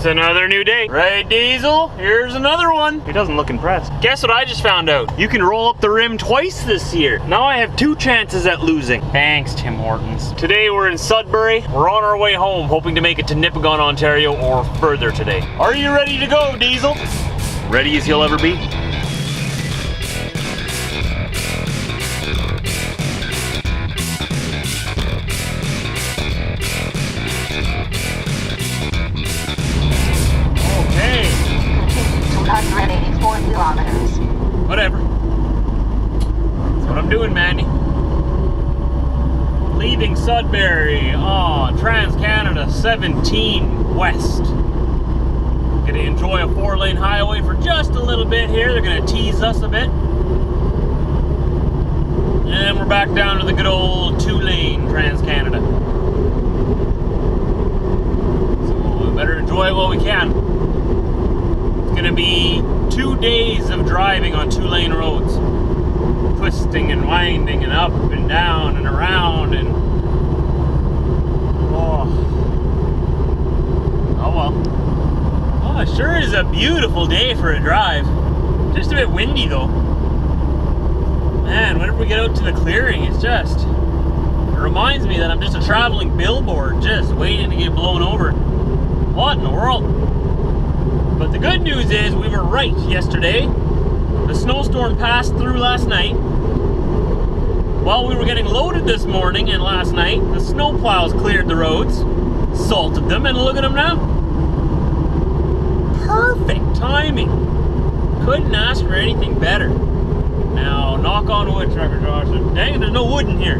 It's another new day. Right, Diesel? Here's another one. He doesn't look impressed. Guess what I just found out? You can roll up the rim twice this year. Now I have 2 chances at losing. Thanks, Tim Hortons. Today we're in Sudbury. We're on our way home, hoping to make it to Nipigon, Ontario, or further today. Are you ready to go, Diesel? Ready as you'll ever be. Kilometers. Whatever. That's what I'm doing, Mandy. Leaving Sudbury on Trans-Canada 17 West. Gonna enjoy a 4-lane highway for just a little bit here. They're gonna tease us a bit. And we're back down to the good old 2-lane Trans-Canada. So we better enjoy it while we can. It's gonna be 2 days of driving on 2-lane roads, twisting and winding and up and down and around and oh well. Oh, it sure is a beautiful day for a drive. Just a bit windy though. Man, whenever we get out to the clearing, it reminds me that I'm just a traveling billboard just waiting to get blown over. What in the world? But the good news is we were right yesterday. The snowstorm passed through last night. While we were getting loaded this morning and last night, the snow plows cleared the roads, salted them, and look at them now. Perfect timing. Couldn't ask for anything better. Now, knock on wood, Trucker Josh. Dang it, there's no wood in here.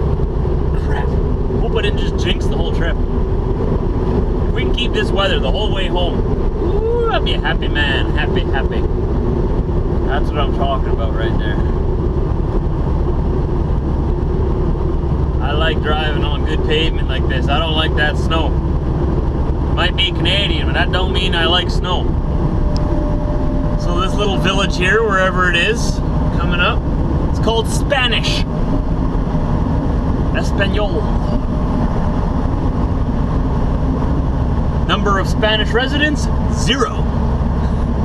Crap. Hope I didn't just jinx the whole trip. If we can keep this weather the whole way home, I'll be a happy man. Happy. That's what I'm talking about right there. I like driving on good pavement like this. I don't like that snow. Might be Canadian, but that don't mean I like snow. So this little village here, wherever it is, coming up, it's called Spanish. Espanol. Number of Spanish residents, 0.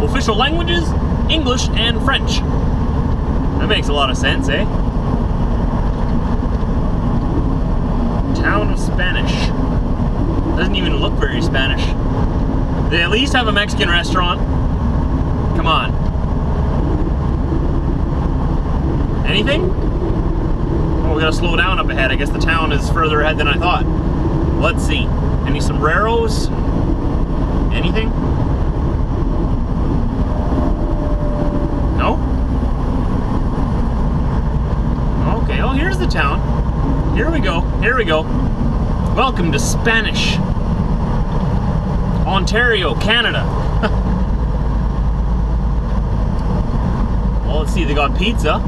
Official languages, English and French. That makes a lot of sense, eh? Town of Spanish. Doesn't even look very Spanish. They at least have a Mexican restaurant. Come on. Anything? Oh, we gotta slow down up ahead. I guess the town is further ahead than I thought. Let's see. Any sombreros? Anything? No? Okay, oh, here's the town. Here we go. Welcome to Spanish. Ontario, Canada. Well, let's see, they got pizza.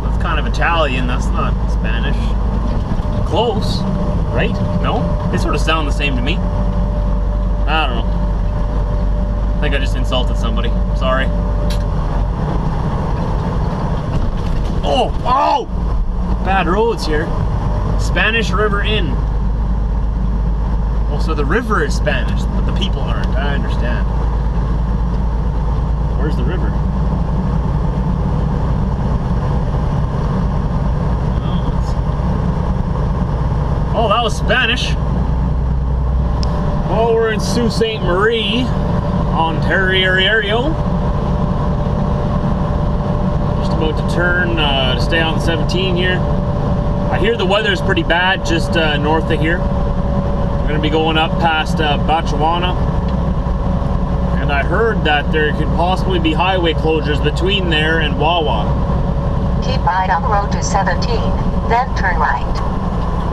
That's kind of Italian, that's not Spanish. Close, right? No? They sort of sound the same to me. I don't know. I think I just insulted somebody. Sorry. Oh! Bad roads here. Spanish River Inn. Oh, so the river is Spanish, but the people aren't. I understand. Where's the river? Oh, that was Spanish. Well, we're in Sault Ste. Marie, Ontario. Just about to turn to stay on the 17 here. I hear the weather's pretty bad just north of here. We're going to be going up past Botswana. And I heard that there could possibly be highway closures between there and Wawa. Keep right on the road to 17, then turn right.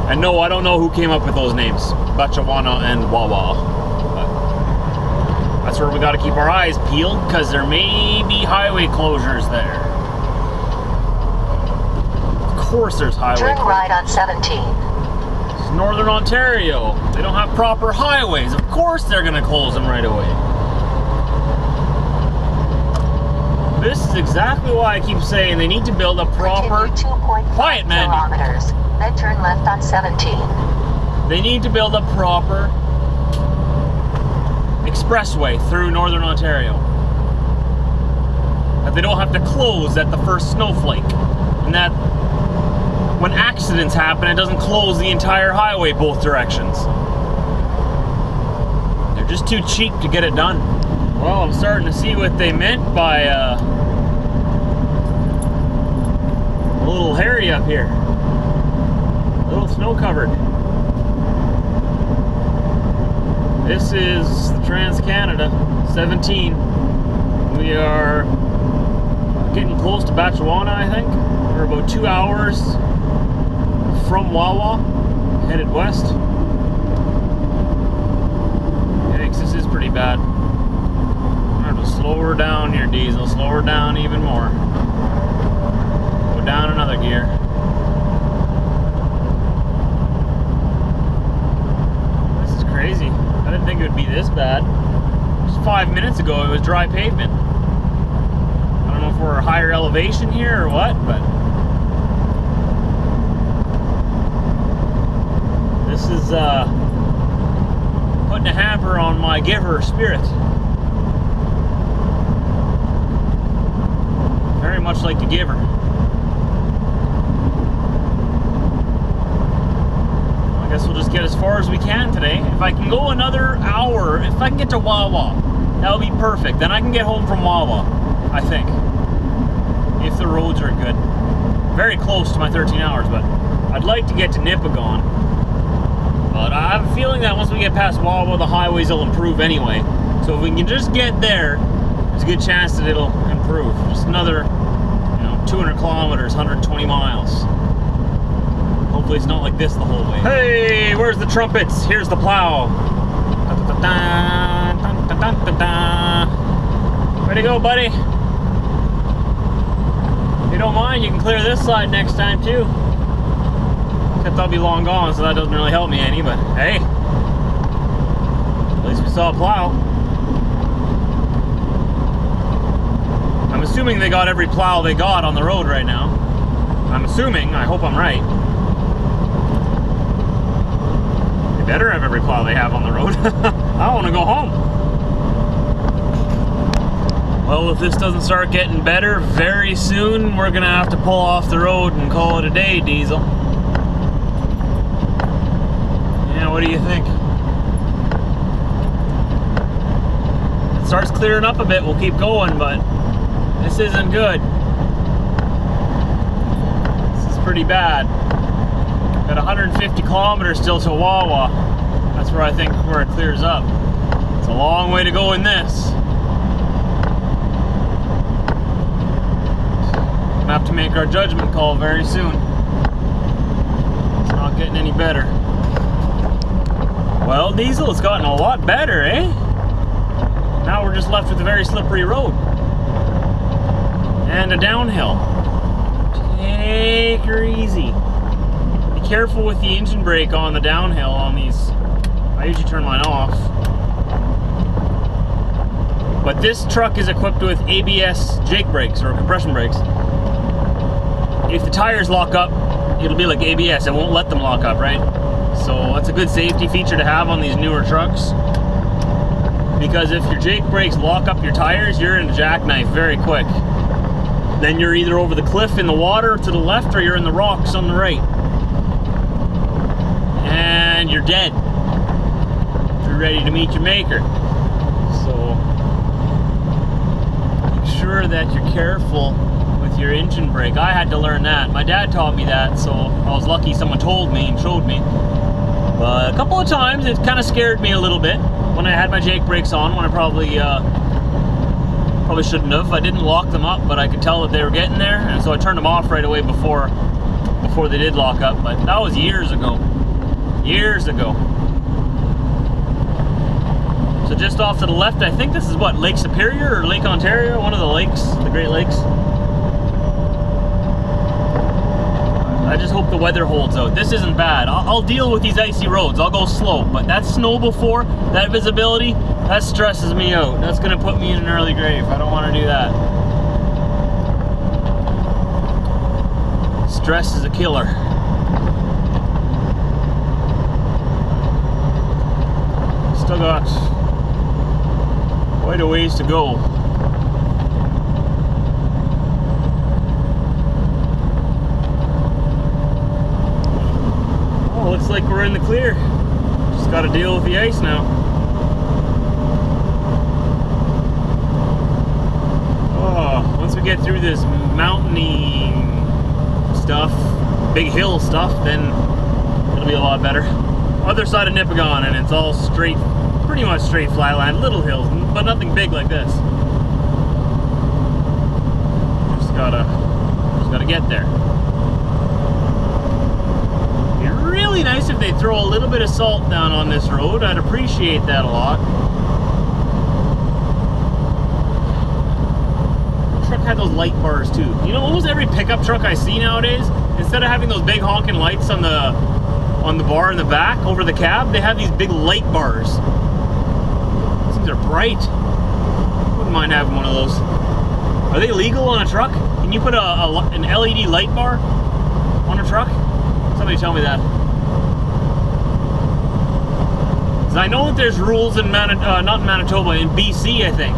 And no, I don't know who came up with those names, Botswana and Wawa. But that's where we got to keep our eyes peeled, because there may be highway closures there. Of course there's highway closures. Turn right on 17. It's Northern Ontario. They don't have proper highways. Of course they're going to close them right away. This is exactly why I keep saying they need to build a proper... Quiet, man. Kilometers. Then turn left on 17. They need to build a proper expressway through Northern Ontario. That they don't have to close at the first snowflake. And that when accidents happen, it doesn't close the entire highway both directions. They're just too cheap to get it done. Well, I'm starting to see what they meant by a little hairy up here. A little snow covered. This is the Trans-Canada 17. We are getting close to Batchewana, I think. We're about 2 hours from Wawa, headed west. Yikes, this is pretty bad. I'm gonna have to slow her down here, Diesel. Slow her down even more. Go down another gear. This is crazy. I didn't think it would be this bad. Just 5 minutes ago, it was dry pavement. I don't know if we're a higher elevation here or what, but this is putting a hamper on my giver spirit. Very much like the giver. I guess we'll just get as far as we can today. If I can go another hour, if I can get to Wawa, that would be perfect. Then I can get home from Wawa, I think. If the roads are good. Very close to my 13 hours, but I'd like to get to Nipigon. But I have a feeling that once we get past Wawa, the highways will improve anyway. So if we can just get there, there's a good chance that it'll improve. Just another, 200 kilometers, 120 miles. Hopefully it's not like this the whole way. Hey, where's the trumpets? Here's the plow. Way to go, buddy. If you don't mind, you can clear this side next time too. Except I'll be long gone, so that doesn't really help me any, but hey. At least we saw a plow. I'm assuming they got every plow they got on the road right now. I'm assuming, I hope I'm right. They better have every plow they have on the road. I want to go home. Well, if this doesn't start getting better very soon, we're gonna have to pull off the road and call it a day, Diesel. Yeah, what do you think? If it starts clearing up a bit, we'll keep going, but this isn't good. This is pretty bad. Got 150 kilometers still to Wawa. That's where I think where it clears up. It's a long way to go in this. Gonna have to make our judgment call very soon. It's not getting any better. Well, Diesel, it's gotten a lot better, eh? Now we're just left with a very slippery road. And a downhill. Take her easy. Be careful with the engine brake on the downhill on these. I usually turn mine off. But this truck is equipped with ABS Jake brakes or compression brakes. If the tires lock up, it'll be like ABS. It won't let them lock up, right? So that's a good safety feature to have on these newer trucks. Because if your Jake brakes lock up your tires, you're in a jackknife very quick. Then you're either over the cliff in the water to the left or you're in the rocks on the right. And you're dead. If you're ready to meet your maker. So make sure that you're careful with your engine brake. I had to learn that. My dad taught me that, so I was lucky someone told me and showed me. But a couple of times it kind of scared me a little bit when I had my Jake brakes on, when I probably shouldn't have. I didn't lock them up, but I could tell that they were getting there, and so I turned them off right away before they did lock up. But that was years ago. Years ago. So just off to the left, I think this is what, Lake Superior or Lake Ontario? One of the lakes, the Great Lakes. I just hope the weather holds out. This isn't bad. I'll deal with these icy roads. I'll go slow, but that snow before, that visibility, that stresses me out. That's gonna put me in an early grave. I don't want to do that. Stress is a killer. Still got Quite a ways to go. Oh, looks like we're in the clear. Just got to deal with the ice now. Oh, once we get through this mountainy stuff, big hill stuff, then it'll be a lot better. Other side of Nipigon, and it's all straight, pretty much straight flatland, little hills, but nothing big like this. Just gotta get there. It'd be really nice if they throw a little bit of salt down on this road. I'd appreciate that a lot. The truck had those light bars too. You know, almost every pickup truck I see nowadays, instead of having those big honking lights on the bar in the back over the cab, they have these big light bars. These things are bright. Wouldn't mind having one of those. Are they legal on a truck? Can you put an LED light bar on a truck? Somebody tell me that. 'Cause I know that there's rules in not in Manitoba, in BC I think,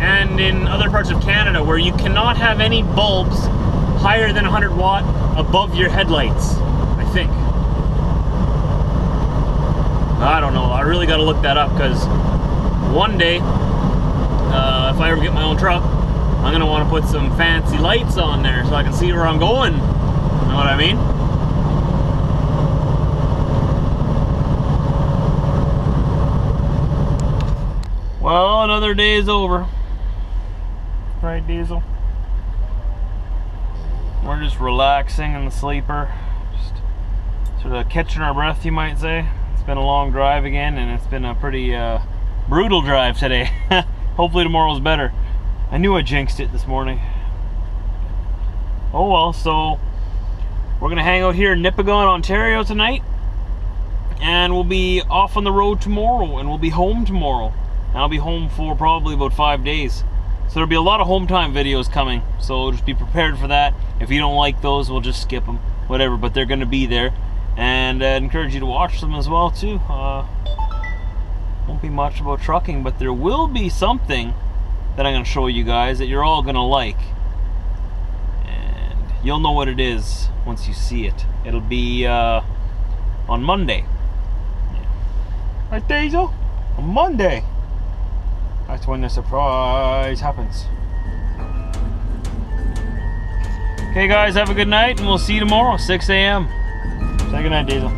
and in other parts of Canada, where you cannot have any bulbs higher than 100 watt above your headlights, I think. I don't know. I really got to look that up, because one day, if I ever get my own truck, I'm going to want to put some fancy lights on there so I can see where I'm going. You know what I mean? Well, another day is over. Right, Diesel? We're just relaxing in the sleeper. Just sort of catching our breath, you might say. It's been a long drive again, and it's been a pretty brutal drive today. Hopefully tomorrow's better. I knew I jinxed it this morning. Oh well, so we're gonna hang out here in Nipigon, Ontario tonight, and we'll be off on the road tomorrow, and we'll be home tomorrow. And I'll be home for probably about 5 days. So there'll be a lot of home time videos coming, so just be prepared for that. If you don't like those, we'll just skip them, whatever, but they're gonna be there. And I'd encourage you to watch them as well too. Won't be much about trucking, but there will be something that I'm gonna show you guys that you're all gonna like. And you'll know what it is once you see it. It'll be on Monday. Yeah. Right, Diesel? On Monday. That's when the surprise happens. Okay guys, have a good night, and we'll see you tomorrow, 6 a.m. Say good night, Diesel.